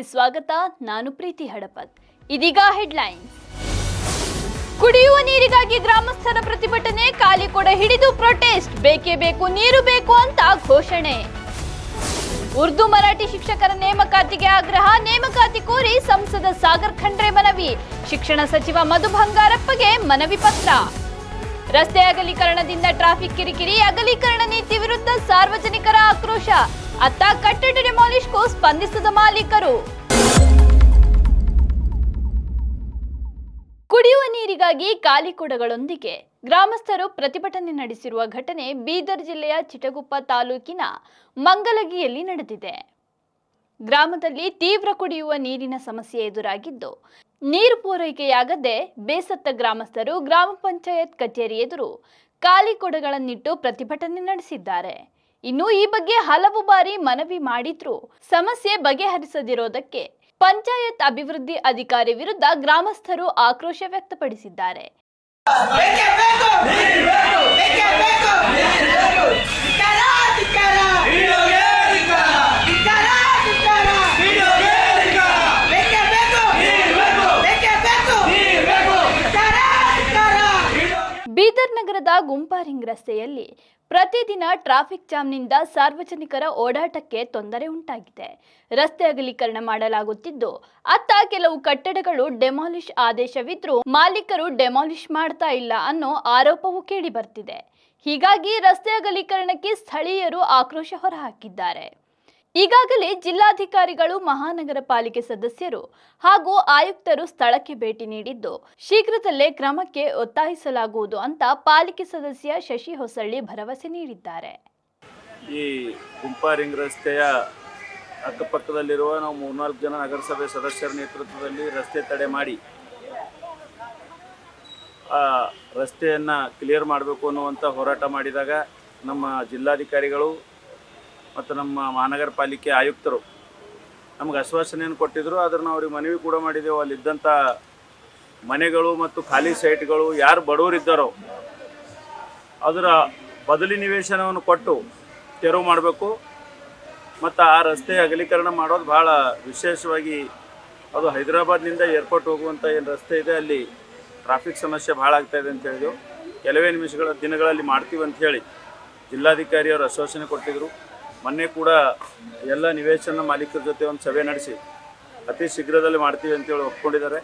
ನ್ಯೂಸ್ಗೆ ಸ್ವಾಗತ. ನಾನು ಪ್ರೀತಿ ಹಡಪದ್. ಇದೀಗ ಹೆಡ್ಲೈನ್ಸ್. ಕುಡಿಯುವ ನೀರಿಗಾಗಿ ಗ್ರಾಮಸ್ಥರ ಪ್ರತಿಭಟನೆ, ಖಾಲಿ ಕೊಡ ಹಿಡಿದು ಪ್ರೊಟೆಸ್ಟ್, ಬೇಕೇ ಬೇಕು ನೀರು ಬೇಕು ಅಂತ ಘೋಷಣೆ. ಉರ್ದು ಮರಾಠಿ ಶಿಕ್ಷಕರ ನೇಮಕಾತಿಗೆ ಆಗ್ರಹ, ನೇಮಕಾತಿ ಕೋರಿ ಸಂಸದ ಸಾಗರ್ ಖಂಡ್ರೆ ಮನವಿ, ಶಿಕ್ಷಣ ಸಚಿವ ಮಧು ಬಂಗಾರಪ್ಪಗೆ ಮನವಿ ಪತ್ರ. ರಸ್ತೆ ಅಗಲೀಕರಣದಿಂದ ಟ್ರಾಫಿಕ್ ಕಿರಿಕಿರಿ, ಅಗಲೀಕರಣ ನೀತಿ ವಿರುದ್ಧ ಸಾರ್ವಜನಿಕರ ಆಕ್ರೋಶ, ಅತ್ತ ಕಟ್ಟಡ ಡೆಮಾಲಿಷ್ಗೂ ಸ್ಪಂದಿಸದ ಮಾಲೀಕರು. ಕುಡಿಯುವ ನೀರಿಗಾಗಿ ಖಾಲಿ ಕೊಡಗಳೊಂದಿಗೆ ಗ್ರಾಮಸ್ಥರು ಪ್ರತಿಭಟನೆ ನಡೆಸಿರುವ ಘಟನೆ ಬೀದರ್ ಜಿಲ್ಲೆಯ ಚಿಟಗುಪ್ಪ ತಾಲೂಕಿನ ಮಂಗಲಗಿಯಲ್ಲಿ ನಡೆದಿದೆ. ಗ್ರಾಮದಲ್ಲಿ ತೀವ್ರ ಕುಡಿಯುವ ನೀರಿನ ಸಮಸ್ಯೆ ಎದುರಾಗಿದ್ದು, ನೀರು ಪೂರೈಕೆಯಾಗದೆ ಬೇಸತ್ತ ಗ್ರಾಮಸ್ಥರು ಗ್ರಾಮ ಪಂಚಾಯತ್ ಕಚೇರಿ ಎದುರು ಖಾಲಿ ಕೊಡಗಳನ್ನಿಟ್ಟು ಪ್ರತಿಭಟನೆ ನಡೆಸಿದ್ದಾರೆ. ಇನ್ನು ಈ ಬಗ್ಗೆ ಹಲವು ಬಾರಿ ಮನವಿ ಮಾಡಿದ್ರೂ ಸಮಸ್ಯೆ ಬಗೆಹರಿಸದಿರೋದಕ್ಕೆ ಪಂಚಾಯತ್ ಅಭಿವೃದ್ಧಿ ಅಧಿಕಾರಿ ವಿರುದ್ಧ ಗ್ರಾಮಸ್ಥರು ಆಕ್ರೋಶ ವ್ಯಕ್ತಪಡಿಸಿದ್ದಾರೆ. ಬೀದರ್ ನಗರದ ಗುಂಪಾರಿಂಗ್ ರಸ್ತೆಯಲ್ಲಿ ಪ್ರತಿದಿನ ಟ್ರಾಫಿಕ್ ಜಾಮ್ನಿಂದ ಸಾರ್ವಜನಿಕರ ಓಡಾಟಕ್ಕೆ ತೊಂದರೆ ಉಂಟಾಗಿದೆ. ರಸ್ತೆ ಅಗಲೀಕರಣ ಮಾಡಲಾಗುತ್ತಿದ್ದು, ಅತ್ತ ಕೆಲವು ಕಟ್ಟಡಗಳು ಡೆಮಾಲಿಷ್ ಆದೇಶವಿದ್ರೂ ಮಾಲೀಕರು ಡೆಮಾಲಿಷ್ ಮಾಡ್ತಾ ಇಲ್ಲ ಅನ್ನೋ ಆರೋಪವೂ ಕೇಳಿ ಬರ್ತಿದೆ. ಹೀಗಾಗಿ ರಸ್ತೆ ಅಗಲೀಕರಣಕ್ಕೆ ಸ್ಥಳೀಯರು ಆಕ್ರೋಶ ಹೊರಹಾಕಿದ್ದಾರೆ. ಈಗಾಗಲೇ ಜಿಲ್ಲಾಧಿಕಾರಿಗಳು, ಮಹಾನಗರ ಪಾಲಿಕೆ ಸದಸ್ಯರು ಹಾಗೂ ಆಯುಕ್ತರು ಸ್ಥಳಕ್ಕೆ ಭೇಟಿ ನೀಡಿದ್ದು, ಶೀಘ್ರದಲ್ಲೇ ಕ್ರಮಕ್ಕೆ ಒತ್ತಾಯಿಸಲಾಗುವುದು ಅಂತ ಪಾಲಿಕೆ ಸದಸ್ಯ ಶಶಿ ಹೊಸಳ್ಳಿ ಭರವಸೆ ನೀಡಿದ್ದಾರೆ. ಈ ಗುಂಪಾರಿಂಗ್ ರಸ್ತೆಯ ಅಕ್ಕಪಕ್ಕದಲ್ಲಿರುವ ನಾವು 3-4 ಜನ ನಗರಸಭೆ ಸದಸ್ಯರ ನೇತೃತ್ವದಲ್ಲಿ ರಸ್ತೆ ತಡೆ ಮಾಡಿ ಆ ರಸ್ತೆಯನ್ನು ಕ್ಲಿಯರ್ ಮಾಡಬೇಕು ಅನ್ನುವಂಥ ಹೋರಾಟ ಮಾಡಿದಾಗ ನಮ್ಮ ಜಿಲ್ಲಾಧಿಕಾರಿಗಳು ಮತ್ತು ನಮ್ಮ ಮಹಾನಗರ ಪಾಲಿಕೆ ಆಯುಕ್ತರು ನಮಗೆ ಆಶ್ವಾಸನೆಯನ್ನು ಕೊಟ್ಟಿದ್ದರು. ಅದನ್ನು ಅವ್ರಿಗೆ ಮನವಿ ಕೂಡ ಮಾಡಿದೆವು. ಅಲ್ಲಿದ್ದಂಥ ಮನೆಗಳು ಮತ್ತು ಖಾಲಿ ಸೈಟ್ಗಳು ಯಾರು ಬಡವರಿದ್ದಾರೋ ಅದರ ಬದಲಿ ನಿವೇಶನವನ್ನು ಕೊಟ್ಟು ತೆರವು ಮಾಡಬೇಕು. ಮತ್ತು ಆ ರಸ್ತೆ ಅಗಲೀಕರಣ ಮಾಡೋದು ಭಾಳ ವಿಶೇಷವಾಗಿ ಅದು ಹೈದರಾಬಾದ್ನಿಂದ ಏರ್ಪೋರ್ಟ್ ಹೋಗುವಂಥ ಏನು ರಸ್ತೆ ಇದೆ, ಅಲ್ಲಿ ಟ್ರಾಫಿಕ್ ಸಮಸ್ಯೆ ಭಾಳ ಆಗ್ತಾಯಿದೆ ಅಂತ ಹೇಳಿದೆವು. ಕೆಲವೇ ದಿನಗಳಲ್ಲಿ ಮಾಡ್ತೀವಿ ಅಂತ ಹೇಳಿ ಜಿಲ್ಲಾಧಿಕಾರಿಯವರು ಆಶ್ವಾಸನೆ ಕೊಟ್ಟಿದ್ದರು. ಮೊನ್ನೆ ಕೂಡ ಎಲ್ಲ ನಿವೇಶನ ಮಾಲೀಕರ ಜೊತೆ ಒಂದು ಸಭೆ ನಡೆಸಿ ಅತಿ ಶೀಘ್ರದಲ್ಲಿ ಮಾಡ್ತೀವಿ ಅಂತೇಳಿ ಒಪ್ಕೊಂಡಿದ್ದಾರೆ.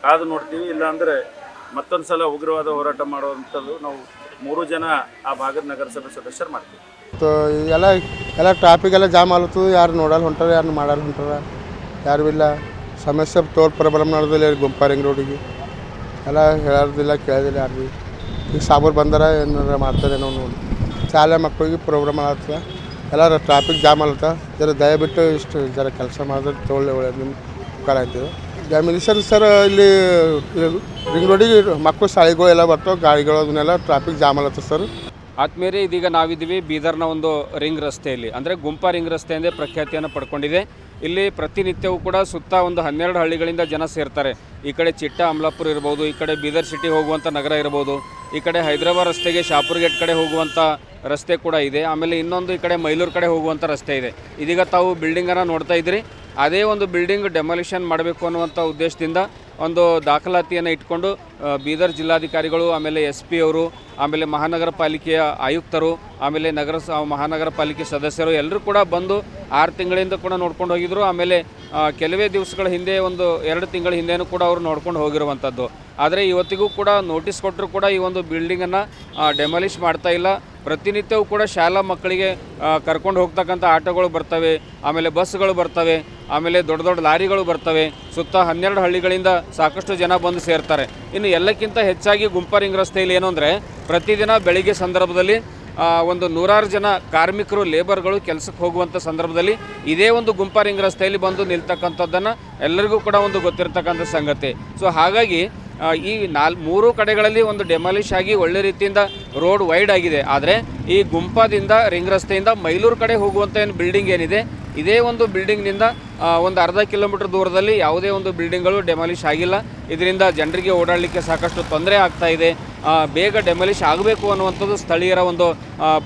ಕಾದು ನೋಡ್ತೀವಿ. ಇಲ್ಲಾಂದರೆ ಮತ್ತೊಂದು ಸಲ ಉಗ್ರವಾದ ಹೋರಾಟ ಮಾಡುವಂಥದ್ದು ನಾವು 3 ಜನ ಆ ಭಾಗದ ನಗರಸಭೆ ಸದಸ್ಯರು ಮಾಡ್ತೀವಿ. ಎಲ್ಲ ಟ್ರಾಫಿಕ್ ಎಲ್ಲ ಜಾಮ್ ಆಲತ್ತದು. ಯಾರು ನೋಡಲ್ಲ ಹೊಂಟಾರ, ಯಾರು ಮಾಡಲ್ಲ ಹೊಂಟಾರ, ಯಾರು ಇಲ್ಲ. ಸಮಸ್ಯೆ ತೋಲ್ ಪ್ರಾಬ್ಲಮ್ ನಡೆದಿಲ್ಲ ಗುಂಪಾರಿಂಗ್ ರೋಡಿಗೆ. ಎಲ್ಲ ಹೇಳೋದಿಲ್ಲ, ಕೇಳೋದಿಲ್ಲ ಯಾರು ಭೀ. ಈಗ ಸಾಬೂರು ಬಂದಾರ ಏನಾರ ಮಾಡ್ತಾರೆ ನಾವು ನೋಡಿ. ಶಾಲೆ ಮಕ್ಕಳಿಗೆ ಪ್ರೋಗ್ರಾಮ್ ಆಗತ್ತೆ, ಎಲ್ಲ ಟ್ರಾಫಿಕ್ ಜಾಮ್ ಆಲತ್ತ. ಜರ ದಯವಿಟ್ಟು ಇಷ್ಟು ಜರ ಕೆಲಸ ಮಾಡಿದ್ರೆ ತೊಳ್ಳೆ ಒಳ್ಳೆಯದು ನಿಮ್ಮ ಉಪಕಾರ ಆಗ್ತದೆ. ಡೆಮಾಲಿಷನ್ ಸರ್ ಇಲ್ಲಿ ರಿಂಗ್ ರೋಡಿಗೆ ಮಕ್ಕಳು ಶಾಲೆಗಳು ಎಲ್ಲ ಬರ್ತಾವೆ, ಗಾಡಿಗಳು ಅದನ್ನೆಲ್ಲ ಟ್ರಾಫಿಕ್ ಜಾಮ್ ಆಲತ್ತ ಸರ್. ಆದ್ಮೇಲೆ ಇದೀಗ ನಾವಿದ್ದೀವಿ ಬೀದರ್ನ ಒಂದು ರಿಂಗ್ ರಸ್ತೆಯಲ್ಲಿ, ಅಂದರೆ ಗುಂಪಾ ರಿಂಗ್ ರಸ್ತೆ ಎಂದೇ ಪ್ರಖ್ಯಾತಿಯನ್ನು ಪಡ್ಕೊಂಡಿದೆ. ಇಲ್ಲಿ ಪ್ರತಿನಿತ್ಯವೂ ಕೂಡ ಸುತ್ತ ಒಂದು 12 ಹಳ್ಳಿಗಳಿಂದ ಜನ ಸೇರ್ತಾರೆ. ಈ ಕಡೆ ಚಿಟ್ಟ ಅಮಲಾಪುರ ಇರ್ಬೋದು, ಈ ಕಡೆ ಬೀದರ್ ಸಿಟಿ ಹೋಗುವಂಥ ನಗರ ಇರ್ಬೋದು, ಈ ಕಡೆ ಹೈದರಾಬಾದ್ ರಸ್ತೆಗೆ ಶಾಪುರ್ ಗೇಟ್ ಕಡೆ ಹೋಗುವಂಥ ರಸ್ತೆ ಕೂಡ ಇದೆ. ಆಮೇಲೆ ಇನ್ನೊಂದು ಈ ಕಡೆ ಮೈಲೂರು ಕಡೆ ಹೋಗುವಂಥ ರಸ್ತೆ ಇದೆ. ಇದೀಗ ತಾವು ಬಿಲ್ಡಿಂಗನ್ನು ನೋಡ್ತಾ ಇದ್ದೀರಿ. ಅದೇ ಒಂದು ಬಿಲ್ಡಿಂಗ್ ಡೆಮಾಲಿಷನ್ ಮಾಡಬೇಕು ಅನ್ನುವಂಥ ಉದ್ದೇಶದಿಂದ ಒಂದು ದಾಖಲಾತಿಯನ್ನು ಇಟ್ಕೊಂಡು ಬೀದರ್ ಜಿಲ್ಲಾಧಿಕಾರಿಗಳು, ಆಮೇಲೆ SP ಅವರು, ಆಮೇಲೆ ಮಹಾನಗರ ಪಾಲಿಕೆಯ ಆಯುಕ್ತರು, ಆಮೇಲೆ ಮಹಾನಗರ ಪಾಲಿಕೆ ಸದಸ್ಯರು ಎಲ್ಲರೂ ಕೂಡ ಬಂದು 6 ತಿಂಗಳಿಂದ ಕೂಡ ನೋಡ್ಕೊಂಡು ಹೋಗಿದ್ರು. ಆಮೇಲೆ ಕೆಲವೇ ದಿವಸಗಳ ಹಿಂದೆ, ಒಂದು 2 ತಿಂಗಳ ಹಿಂದೆನೂ ಕೂಡ ಅವರು ನೋಡ್ಕೊಂಡು ಹೋಗಿರುವಂಥದ್ದು. ಆದರೆ ಇವತ್ತಿಗೂ ಕೂಡ ನೋಟಿಸ್ ಕೊಟ್ಟರು ಕೂಡ ಈ ಒಂದು ಬಿಲ್ಡಿಂಗನ್ನು ಡೆಮಾಲಿಷ್ ಮಾಡ್ತಾ ಇಲ್ಲ. ಪ್ರತಿನಿತ್ಯವೂ ಕೂಡ ಶಾಲಾ ಮಕ್ಕಳಿಗೆ ಕರ್ಕೊಂಡು ಹೋಗ್ತಕ್ಕಂಥ ಆಟೋಗಳು ಬರ್ತವೆ, ಆಮೇಲೆ ಬಸ್ಗಳು ಬರ್ತವೆ, ಆಮೇಲೆ ದೊಡ್ಡ ದೊಡ್ಡ ಲಾರಿಗಳು ಬರ್ತವೆ. ಸುತ್ತ 12 ಹಳ್ಳಿಗಳಿಂದ ಸಾಕಷ್ಟು ಜನ ಬಂದು ಸೇರ್ತಾರೆ. ಇನ್ನು ಎಲ್ಲಕ್ಕಿಂತ ಹೆಚ್ಚಾಗಿ ಗುಂಪಾರಿಂಗ್ ರಸ್ತೆಯಲ್ಲಿ ಏನು ಅಂದರೆ, ಪ್ರತಿದಿನ ಬೆಳಿಗ್ಗೆ ಸಂದರ್ಭದಲ್ಲಿ ಒಂದು 100 ಜನ ಕಾರ್ಮಿಕರು, ಲೇಬರ್ಗಳು ಕೆಲಸಕ್ಕೆ ಹೋಗುವಂಥ ಸಂದರ್ಭದಲ್ಲಿ ಇದೇ ಒಂದು ಗುಂಪಾರಿಂಗ್ ರಸ್ತೆಯಲ್ಲಿ ಬಂದು ನಿಲ್ತಕ್ಕಂಥದ್ದನ್ನು ಎಲ್ಲರಿಗೂ ಕೂಡ ಒಂದು ಗೊತ್ತಿರತಕ್ಕಂಥ ಸಂಗತಿ. ಸೊ ಹಾಗಾಗಿ ಈ 3 ಕಡೆಗಳಲ್ಲಿ ಒಂದು ಡೆಮಾಲಿಷ್ ಆಗಿ ಒಳ್ಳೆ ರೀತಿಯಿಂದ ರೋಡ್ ವೈಡ್ ಆಗಿದೆ. ಆದರೆ ಈ ಗುಂಪಾದಿಂದ ರಿಂಗ್ ರಸ್ತೆಯಿಂದ ಮೈಲೂರು ಕಡೆ ಹೋಗುವಂಥ ಏನು ಬಿಲ್ಡಿಂಗ್ ಏನಿದೆ, ಇದೇ ಒಂದು ಬಿಲ್ಡಿಂಗ್ನಿಂದ ಒಂದು ಅರ್ಧ ಕಿಲೋಮೀಟರ್ ದೂರದಲ್ಲಿ ಯಾವುದೇ ಒಂದು ಬಿಲ್ಡಿಂಗ್ಗಳು ಡೆಮಾಲಿಷ್ ಆಗಿಲ್ಲ. ಇದರಿಂದ ಜನರಿಗೆ ಓಡಾಡಲಿಕ್ಕೆ ಸಾಕಷ್ಟು ತೊಂದರೆ ಆಗ್ತಾ ಇದೆ. ಬೇಗ ಡೆಮಾಲಿಷ್ ಆಗಬೇಕು ಅನ್ನುವಂಥದ್ದು ಸ್ಥಳೀಯರ ಒಂದು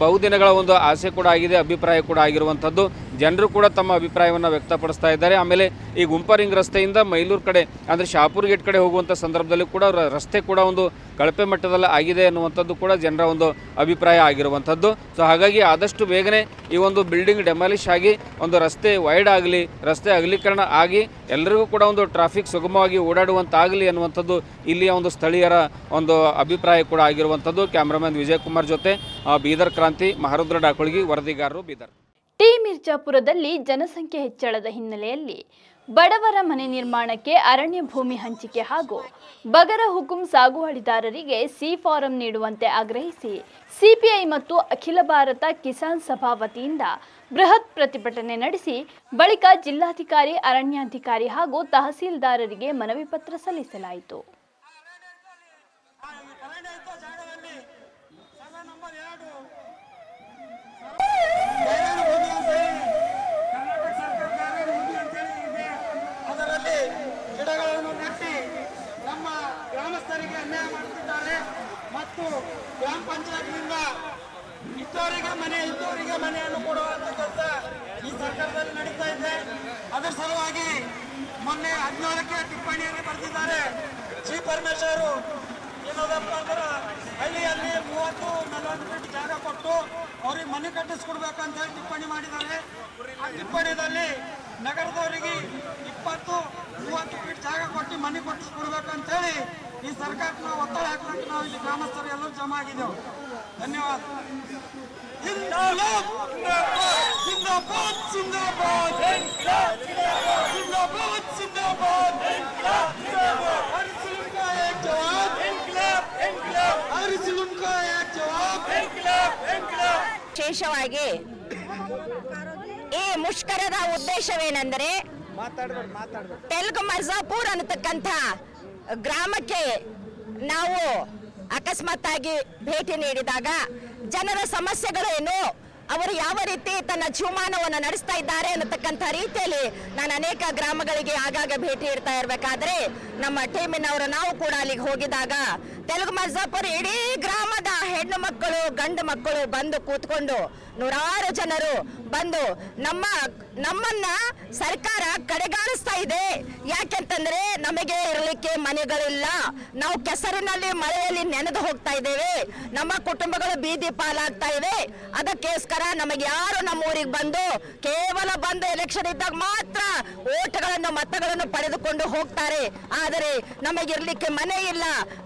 ಬಹುದಿನಗಳ ಒಂದು ಆಸೆ ಕೂಡ ಆಗಿದೆ, ಅಭಿಪ್ರಾಯ ಕೂಡ ಆಗಿರುವಂಥದ್ದು. ಜನರು ಕೂಡ ತಮ್ಮ ಅಭಿಪ್ರಾಯವನ್ನು ವ್ಯಕ್ತಪಡಿಸ್ತಾ ಇದ್ದಾರೆ. ಆಮೇಲೆ ಈ ಗುಂಪಾ ರಿಂಗ್ ರಸ್ತೆಯಿಂದ ಮೈಲೂರು ಕಡೆ ಅಂದರೆ ಶಹಾಪುರ ಗೇಟ್ ಕಡೆ ಹೋಗುವಂಥ ಸಂದರ್ಭದಲ್ಲಿ ಕೂಡ ರಸ್ತೆ ಕೂಡ ಒಂದು ಕಳಪೆ ಮಟ್ಟದಲ್ಲಿ ಆಗಿದೆ ಅನ್ನುವಂಥದ್ದು ಕೂಡ ಜನರ ಒಂದು ಅಭಿಪ್ರಾಯ ಆಗಿರುವಂಥದ್ದು. ಸೊ ಹಾಗಾಗಿ ಆದಷ್ಟು ಬೇಗನೆ ಈ ಒಂದು ಬಿಲ್ಡಿಂಗ್ ಡೆಮಾಲಿಷ್ ಆಗಿ ಒಂದು ರಸ್ತೆ ವೈಡ್ ಆಗಲಿ, ರಸ್ತೆ ಅಗಲೀಕರಣ ಆಗಿ ಎಲ್ಲರಿಗೂ ಕೂಡ ಒಂದು ಟ್ರಾಫಿಕ್ ಸುಗಮವಾಗಿ ಓಡಾಡುವಂತಾಗಲಿ ಅನ್ನುವಂಥದ್ದು ಇಲ್ಲಿಯ ಒಂದು ಸ್ಥಳೀಯರ ಒಂದು ಅಭಿಪ್ರಾಯ ಕೂಡ ಆಗಿರುವಂಥದ್ದು. ಕ್ಯಾಮ್ರಾಮನ್ ವಿಜಯ್ ಕುಮಾರ್ ಜೊತೆ ಬೀದರ್ ಕ್ರಾಂತಿ, ಮಹಾರುದ್ರ ಡಾಕೊಳಗಿ, ವರದಿಗಾರರು ಬೀದರ್. ಟಿ ಮಿರ್ಜಾಪುರದಲ್ಲಿ ಜನಸಂಖ್ಯೆ ಹೆಚ್ಚಳದ ಹಿನ್ನೆಲೆಯಲ್ಲಿ ಬಡವರ ಮನೆ ನಿರ್ಮಾಣಕ್ಕೆ ಅರಣ್ಯ ಭೂಮಿ ಹಂಚಿಕೆ ಹಾಗೂ ಬಗರ ಹುಕುಂ ಸಾಗುವಳಿದಾರರಿಗೆ ಸಿ ಫಾರಂ ನೀಡುವಂತೆ ಆಗ್ರಹಿಸಿ ಸಿಪಿಐ ಮತ್ತು ಅಖಿಲ ಭಾರತ ಕಿಸಾನ್ ಸಭಾ ವತಿಯಿಂದ ಬೃಹತ್ ಪ್ರತಿಭಟನೆ ನಡೆಸಿ ಬಳಿಕ ಜಿಲ್ಲಾಧಿಕಾರಿ, ಅರಣ್ಯಾಧಿಕಾರಿ ಹಾಗೂ ತಹಸೀಲ್ದಾರರಿಗೆ ಮನವಿ ಪತ್ರ ಸಲ್ಲಿಸಲಾಯಿತು. ಗಿಡಗಳನ್ನು ನೆಟ್ಟಿ ನಮ್ಮ ಗ್ರಾಮಸ್ಥರಿಗೆ ಅನ್ಯಾಯ ಮಾಡುತ್ತಿದ್ದಾರೆ ಮತ್ತು ಗ್ರಾಮ ಪಂಚಾಯತ್ನಿಂದ ಇದ್ದವರಿಗೆ ಮನೆಯನ್ನು ಕೊಡುವಂತ ಕೆಲಸ ಈ ಸರ್ಕಾರದಲ್ಲಿ ನಡೀತಾ ಇದೆ. ಅದರ ಸಲುವಾಗಿ ಮೊನ್ನೆ 14ಕ್ಕೆ ಟಿಪ್ಪಣಿಯನ್ನು ಬರೆದಿದ್ದಾರೆ. ಜಿ ಪರಮೇಶ್ವರು ಏನದಪ್ಪ ಅಂದ್ರೆ ಹಳ್ಳಿಯಲ್ಲಿ 30-40 ಫೀಟ್ ಜಾಗ ಕೊಟ್ಟು ಅವ್ರಿಗೆ ಮನೆ ಕಟ್ಟಿಸ್ಕೊಡ್ಬೇಕಂತ ಹೇಳಿ ಟಿಪ್ಪಣಿ ಮಾಡಿದ್ದಾರೆ. ಆ ಟಿಪ್ಪಣಿಯಲ್ಲಿ ನಗರದವರಿಗೆ 20-30 ಫೀಟ್ ಜಾಗ ಕೊಟ್ಟು ಮನೆ ಕೊಟ್ಟಿಸ್ಕೊಡ್ಬೇಕಂತೇಳಿ ಈ ಸರ್ಕಾರಕ್ಕೆ ನಾವು ಒತ್ತಡ ಹಾಕಲಿಕ್ಕೆ ನಾವು ಇಲ್ಲಿ ಗ್ರಾಮಸ್ಥರು ಎಲ್ಲರೂ ಜಮಾ ಆಗಿದ್ದೆವು. ಧನ್ಯವಾದ. ವಿಶೇಷವಾಗಿ ಈ ಮುಷ್ಕರದ ಉದ್ದೇಶವೇನೆಂದರೆ ತೆಲುಗು ಮರ್ಜಾಪುರ್ ಅನ್ನತಕ್ಕಂಥ ಗ್ರಾಮಕ್ಕೆ ನಾವು ಅಕಸ್ಮಾತ್ತಾಗಿ ಭೇಟಿ ನೀಡಿದಾಗ ಜನರ ಸಮಸ್ಯೆಗಳೇನು, ಅವರು ಯಾವ ರೀತಿ ತನ್ನ ಜೀವಮಾನವನ್ನು ನಡೆಸ್ತಾ ಇದ್ದಾರೆ ಅನ್ನತಕ್ಕಂಥ ರೀತಿಯಲ್ಲಿ ನಾನು ಅನೇಕ ಗ್ರಾಮಗಳಿಗೆ ಆಗಾಗ ಭೇಟಿ ಇಡ್ತಾ ಇರಬೇಕಾದ್ರೆ ನಮ್ಮ ಟೀಮಿನವರು ನಾವು ಕೂಡ ಅಲ್ಲಿಗೆ ಹೋಗಿದಾಗ ತೆಲುಗು ಮರ್ಜಾಪುರ ಇಡೀ ಗ್ರಾಮದ ಹೆಣ್ಣು ಮಕ್ಕಳು, ಗಂಡು ಮಕ್ಕಳು ಬಂದು ಕೂತ್ಕೊಂಡು ನೂರಾರು ಜನರು ಬಂದು ನಮ್ಮನ್ನ ಸರ್ಕಾರ ಕಡೆಗಾಣಿಸ್ತಾ ಇದೆ. ಯಾಕೆಂತಂದ್ರೆ ನಮಗೆ ಇರಲಿಕ್ಕೆ ಮನೆಗಳಿಲ್ಲ, ನಾವು ಕೆಸರಿನಲ್ಲಿ ಮಳೆಯಲ್ಲಿ ನೆನೆದು ಹೋಗ್ತಾ ಇದ್ದೇವೆ, ನಮ್ಮ ಕುಟುಂಬಗಳು ಬೀದಿ ಪಾಲಾಗ್ತಾ ಇವೆ. ಅದಕ್ಕೋಸ್ಕರ ನಮಗೆ ಯಾರು ನಮ್ಮ ಊರಿಗೆ ಬಂದು ಕೇವಲ ಬಂದು ಎಲೆಕ್ಷನ್ ಇದ್ದಾಗ ಮಾತ್ರ ಓಟ್ಗಳನ್ನು ಮತಗಳನ್ನು ಪಡೆದುಕೊಂಡು ಹೋಗ್ತಾರೆ. ಆದರೆ ನಮಗಿರ್ಲಿಕ್ಕೆ ಮನೆ ಇಲ್ಲ.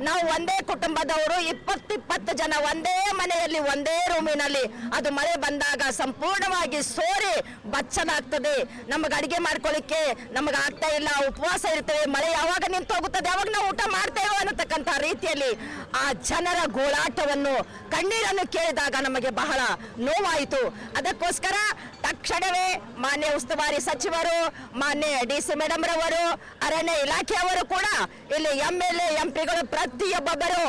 ನಾವು ಒಂದೇ ಕುಟುಂಬದವರು 20 ಜನ ಒಂದೇ ಮನೆಯಲ್ಲಿ ಒಂದೇ ರೂಮಿನಲ್ಲಿ ಅದು ಮಳೆ ಬಂದಾಗ ಸಂಪೂರ್ಣವಾಗಿ ಸೋರಿ ಬಚ್ಚಲಾಗ್ತದೆ. ನಮಗೆ ಅಡಿಗೆ ಮಾಡ್ಕೊಳ್ಳಿಕ್ಕೆ ನಮಗೆ ಆಗ್ತಾ ಇಲ್ಲ, ಉಪವಾಸ ಇರ್ತೇವೆ, ಮಳೆ ಯಾವಾಗ ನಿಂತು ಹೋಗುತ್ತದೆ ಯಾವಾಗ ನಾವು ಊಟ ಮಾಡ್ತೇವೆ ಅನ್ನತಕ್ಕಂಥ ರೀತಿಯಲ್ಲಿ ಆ ಜನರ ಗೋಳಾಟವನ್ನು ಕಣ್ಣೀರನ್ನು ಕೇಳಿದಾಗ ನಮಗೆ ಬಹಳ ನೋವಾಯಿತು. ಅದಕ್ಕೋಸ್ಕರ ತಕ್ಷಣವೇ ಮಾನ್ಯ ಉಸ್ತುವಾರಿ ಸಚಿವರು, ಮಾನ್ಯ DC ಮೇಡಮ್ ರವರು, ಅರಣ್ಯ ಇಲಾಖೆಯವರು ಕೂಡ ಇಲ್ಲಿ MLA MP ಗಳು ಪ್ರತಿಯೊಬ್ಬರು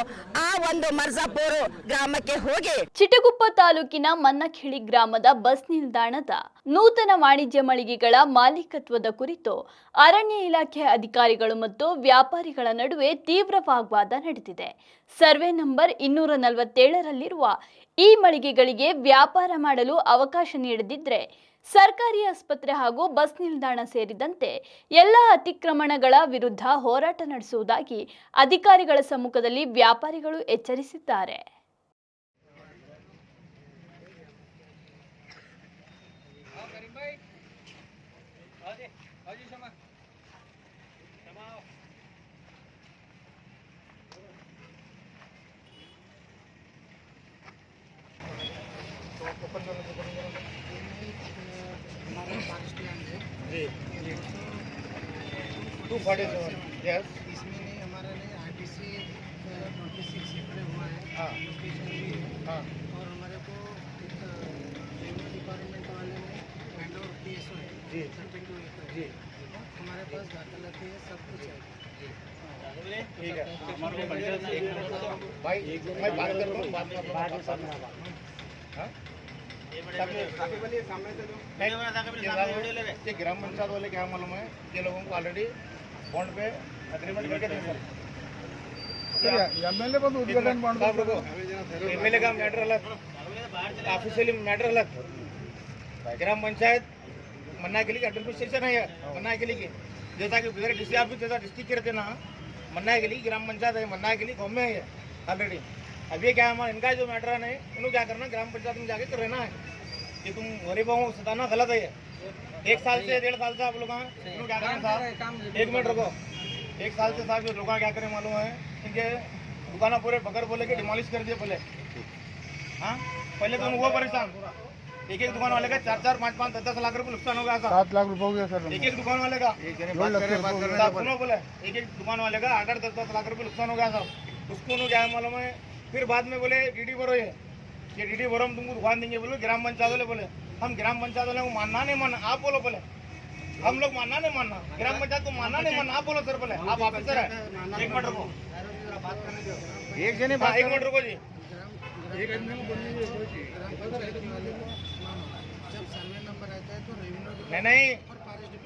ಆ ಒಂದು ಮರ್ಜಾಪುರ ಗ್ರಾಮಕ್ಕೆ ಹೋಗಿ ಚಿಟಗುಪ್ಪ ತಾಲೂಕಿನ ಮನ್ನಖಿಳಿ ಗ್ರಾಮದ ಬಸ್ ನಿಲ್ದಾಣದ ನೂತನ ವಾಣಿಜ್ಯ ಮಳಿಗೆಗಳ ಮಾಲೀಕತ್ವದ ಕುರಿತು ಅರಣ್ಯ ಇಲಾಖೆ ಅಧಿಕಾರಿಗಳು ಮತ್ತು ವ್ಯಾಪಾರಿಗಳ ನಡುವೆ ತೀವ್ರ ವಾಗ್ವಾದ ನಡೆದಿದೆ. ಸರ್ವೆ ನಂಬರ್ 247ರಲ್ಲಿರುವ ಈ ಮಳಿಗೆಗಳಿಗೆ ವ್ಯಾಪಾರ ಮಾಡಲು ಅವಕಾಶ ನೀಡದಿದ್ದರೆ ಸರ್ಕಾರಿ ಆಸ್ಪತ್ರೆ ಹಾಗೂ ಬಸ್ ನಿಲ್ದಾಣ ಸೇರಿದಂತೆ ಎಲ್ಲ ಅತಿಕ್ರಮಣಗಳ ವಿರುದ್ಧ ಹೋರಾಟ ನಡೆಸುವುದಾಗಿ ಅಧಿಕಾರಿಗಳ ಸಮ್ಮುಖದಲ್ಲಿ ವ್ಯಾಪಾರಿಗಳು ಎಚ್ಚರಿಸಿದ್ದಾರೆ. यस, इसमें हमारा RTC 26 पड़े हुआ है। हाँ, हाँ, और हमारे को रेवेन्यू डिपार्टमेंट वाले ने हैंड ओवर PSO है जी, 32 एकड़ जी, हमारे पास दाखिलाती है, सब कुछ है जी। ठीक है, भाई मैं बात कर रहा हूँ, बात ये ग्राम पंचायत वाले क्या मालूम है, ये लोगों को ऑलरेडी बॉन्ड पे अग्रीमेंट करके देंगे सर। एमएलए का मैटर अलग, ऑफिशियली मैटर अलग। ग्राम पंचायत मन्ना के लिए एडमिनिस्ट्रेशन है, मन्ना के लिए जैसा कि डिस्ट्रिक्ट ऑफिस जैसा डिस्ट्रिक्ट के रहते ना, मन्ना के लिए ग्राम पंचायत है, मन्ना के लिए गाँव में है ऑलरेडी। अब ये क्या है, इनका जो मैटर है नहीं, इन्होंने क्या करना, ग्राम पंचायत में जाके रहना है कि तुम गरीबों को सताना गलत है। 1 साल से 1.5 साल से आप लोग इन्होंने क्या करना था, 1 मिनट रुको, 1 साल से साहब ये लोग क्या करें मालूम है, इनके दुकाना पूरे बगर बोले कि डिमोलिश कर दिए पहले। हाँ, पहले तो वो परेशान, एक दुकान वाले का 4-4, 5-5, 10-10 लाख रुपए नुकसान हो गया था। 7 लाख रुपये हो गया सर। एक दुकान वाले का सुनो बोले, एक दुकान वाले का 8-8, 10-10 लाख रुपए नुकसान हो गया था। उसको क्या मालूम है, फिर बाद में बोले डीडी भरो, ये डीडी भरो हम तुमको दुकान देंगे। बोलो ग्राम पंचायत वाले बोले हम ग्राम पंचायत वाले को मानना नहीं मानना, आप बोलो। बोले हम लोग मानना नहीं मानना, ग्राम पंचायत को मानना नहीं मानना, आप बोलो सर। बोले आप ऑफिसर है, 1 मिनट रुको, 1 मिनट रुको जी।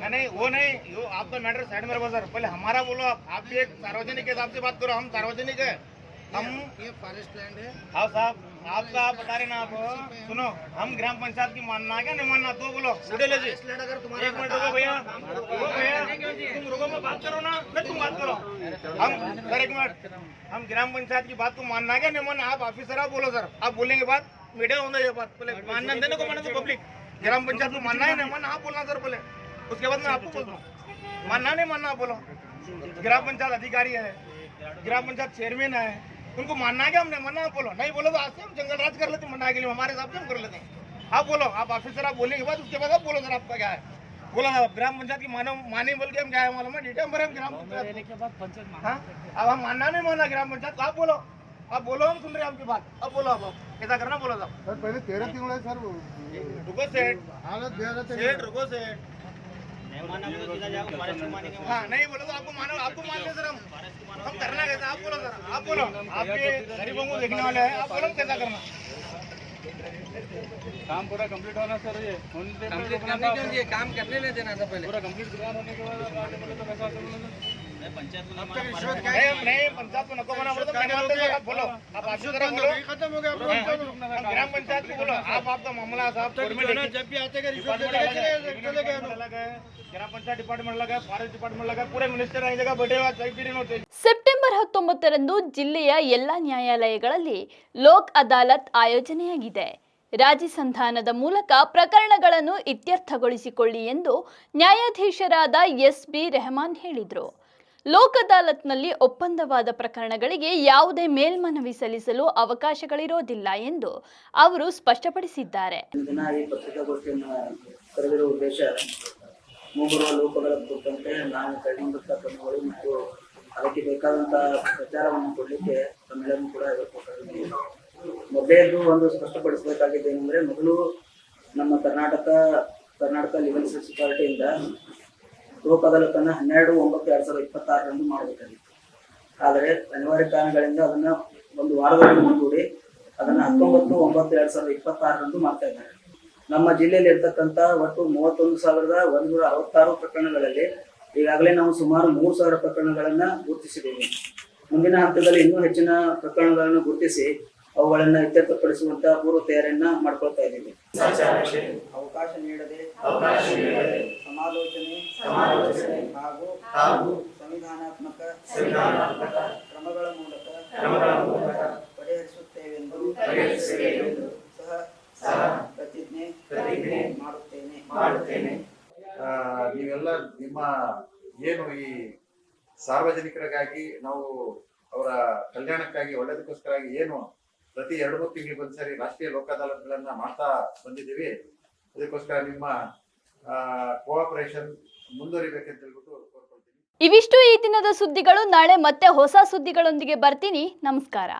नहीं वो नहीं, यो आपका मैटर साइड में रखो सर। पहले हमारा बोलो, आप भी एक सार्वजनिक के हिसाब से बात करो, हम सार्वजनिक है, हम ये फॉरेस्ट लैंड है। हाँ साहब, आपका आप बता रहे ना, आप सुनो, हम ग्राम पंचायत की मानना है क्या नहीं मानना, तो बोलो। ले जी, 1 मिनट रुको भैया, तुम रुको, मैं बात करो ना, नहीं तुम बात करो। हम सर 1 मिनट, हम ग्राम पंचायत की बात को मानना है क्या नहीं मानना, आप ऑफिसर आप बोलो सर। आप बोलेंगे बात, मीडिया होना ये बात, पहले मानना देने को मानना तो पब्लिक, ग्राम पंचायत को मानना है नहीं मानना, आप बोलना सर पहले, उसके बाद मैं आपको बोल दूँ। मानना नहीं मानना आप बोलो। ग्राम पंचायत अधिकारी है, ग्राम पंचायत चेयरमैन है, उनको मानना है क्या हमने, मानना आप बोलो। नहीं बोलो तो आज से हम जंगल राज कर लेते हैं, मन्ना के लिए हमारे हिसाब से हम कर लेते हैं। आप बोलो, आप ऑफिसर आप बोलने के बाद उसके बाद आप बोलो सर आपका क्या है, बोला साहब। ग्राम पंचायत की माने बोल के हम क्या है मालूम है, डिटेल भरे हम ग्राम पंचायत। हाँ, अब हम मानना नहीं मानना ग्राम पंचायत, आप बोलो, आप बोलो, हम सुन रहे हैं आपकी बात, अब बोलो। आप कैसा करना बोलो साहब। सर पहले 13 तिंगड़ है सर। रुको सेठ, हालत रुको सेठ। हाँ नहीं बोलो तो आपको मान ले सर, हम करना कैसा, आप बोलो सर, आप बोलो। आप ये गरीबों को देखने वाले हैं, आप बोलो कैसा करना। काम पूरा कंप्लीट होना सर, ये कंप्लीट करने के लिए काम करने नहीं देना था, पहले पूरा कंप्लीट होने के बाद नहीं पंचायत को नको बना बोलो तो मैंने बोलते सर, आप बोलो, आप ऑफिसर बोलो, खत्म हो गया ग्राम पंचायत को बोलो। आप आपका मामला साहब जब भी आते ग्राम पंचायत डिपार्टमेंट लगा, फॉरेस्ट डिपार्टमेंट लगा, पूरे मिनिस्टर एक जगह बैठे हुआ चाहिए। ಸೆಪ್ಟೆಂಬರ್ 19ರಂದು ಜಿಲ್ಲೆಯ ಎಲ್ಲ ನ್ಯಾಯಾಲಯಗಳಲ್ಲಿ ಲೋಕ್ ಅದಾಲತ್ ಆಯೋಜನೆಯಾಗಿದೆ. ರಾಜಿ ಸಂಧಾನದ ಮೂಲಕ ಪ್ರಕರಣಗಳನ್ನು ಇತ್ಯರ್ಥಗೊಳಿಸಿಕೊಳ್ಳಿ ಎಂದು ನ್ಯಾಯಾಧೀಶರಾದ ಎಸ್.ಬಿ. ರೆಹಮಾನ್ ಹೇಳಿದರು. ಲೋಕ್ ಅದಾಲತ್ನಲ್ಲಿ ಒಪ್ಪಂದವಾದ ಪ್ರಕರಣಗಳಿಗೆ ಯಾವುದೇ ಮೇಲ್ಮನವಿ ಸಲ್ಲಿಸಲು ಅವಕಾಶಗಳಿರೋದಿಲ್ಲ ಎಂದು ಅವರು ಸ್ಪಷ್ಟಪಡಿಸಿದ್ದಾರೆ. ಮುಂಬರುವ ಲೋಕ ಅದಾಲತ್ ಕುರಿತಂತೆ ನಾವು ಕೈಗೊಂಡ ಕ್ರಮಗಳು ಮತ್ತು ಅದಕ್ಕೆ ಬೇಕಾದಂತಹ ಪ್ರಚಾರವನ್ನು ಕೊಡಲಿಕ್ಕೆ ತಮ್ಮೆಲ್ಲರೂ ಕೂಡ ಹೇಳ್ಕೊಟ್ಟಿದ್ದೀವಿ. ಮೊದಲೇದು ಒಂದು ಸ್ಪಷ್ಟಪಡಿಸಬೇಕಾಗಿದೆ ಏನಂದ್ರೆ, ಮೊದಲು ನಮ್ಮ ಕರ್ನಾಟಕ ಲೀಗಲ್ ಸರ್ವಿಸ್ ಅಥಾರಿಟಿಯಿಂದ ಲೋಕ ಅದಾಲತನ್ನು 12/9/2026 ಮಾಡಬೇಕಾಗಿತ್ತು. ಆದರೆ ಅನಿವಾರ್ಯ ಕಾರಣಗಳಿಂದ ಅದನ್ನ ಒಂದು ವಾರದಲ್ಲಿ ಮುಂದೂಡಿ ಅದನ್ನ 19/9/2026 ಮಾಡ್ತಾ ಇದ್ದಾರೆ. ನಮ್ಮ ಜಿಲ್ಲೆಯಲ್ಲಿ ಇರ್ತಕ್ಕಂಥ ಒಟ್ಟು 31,166 ಪ್ರಕರಣಗಳಲ್ಲಿ ಈಗಾಗಲೇ ನಾವು ಸುಮಾರು 3,000 ಪ್ರಕರಣಗಳನ್ನ ಗುರುತಿಸಿದ್ದೇವೆ. ಮುಂದಿನ ಹಂತದಲ್ಲಿ ಇನ್ನೂ ಹೆಚ್ಚಿನ ಪ್ರಕರಣಗಳನ್ನು ಗುರುತಿಸಿ ಅವುಗಳನ್ನ ಇತ್ಯರ್ಥಪಡಿಸುವಂತಹ ಪೂರ್ವ ತಯಾರಿಯನ್ನ ಮಾಡ್ಕೊಳ್ತಾ ಇದ್ದೀವಿ. ಅವಕಾಶ ನೀಡದೆ ಸಮಾಲೋಚನೆ ಹಾಗೂ ಸಂವಿಧಾನಾತ್ಮಕ ಕ್ರಮಗಳ ಮೂಲಕ ಪರಿಹರಿಸುತ್ತೇವೆಂದು ಸಹ ಪ್ರತಿಜ್ಞೆ ಮಾಡುತ್ತೇನೆ. ನೀವೆಲ್ಲ ನಿಮ್ಮ ಏನು ಈ ಸಾರ್ವಜನಿಕರಿಗಾಗಿ ನಾವು ಅವರ ಕಲ್ಯಾಣಕ್ಕಾಗಿ ಒಳ್ಳೆದಕ್ಕೋಸ್ಕರಾಗಿ ಏನು ಪ್ರತಿ 2-3 ತಿಂಗಳಿಗೆ ಒಂದ್ಸರಿ ರಾಷ್ಟ್ರೀಯ ಲೋಕ ಅದಾಲತ್ಗಳನ್ನ ಮಾಡ್ತಾ ಬಂದಿದ್ದೀವಿ. ಅದಕ್ಕೋಸ್ಕರ ನಿಮ್ಮ ಕೋಆಪರೇಷನ್ ಮುಂದುವರಿಬೇಕಂತ ಹೇಳ್ಬಿಟ್ಟು ಕೋರ್ಕೊಳ್ತೀನಿ. ಇವಿಷ್ಟು ಈ ದಿನದ ಸುದ್ದಿಗಳು. ನಾಳೆ ಮತ್ತೆ ಹೊಸ ಸುದ್ದಿಗಳೊಂದಿಗೆ ಬರ್ತೀನಿ. ನಮಸ್ಕಾರ.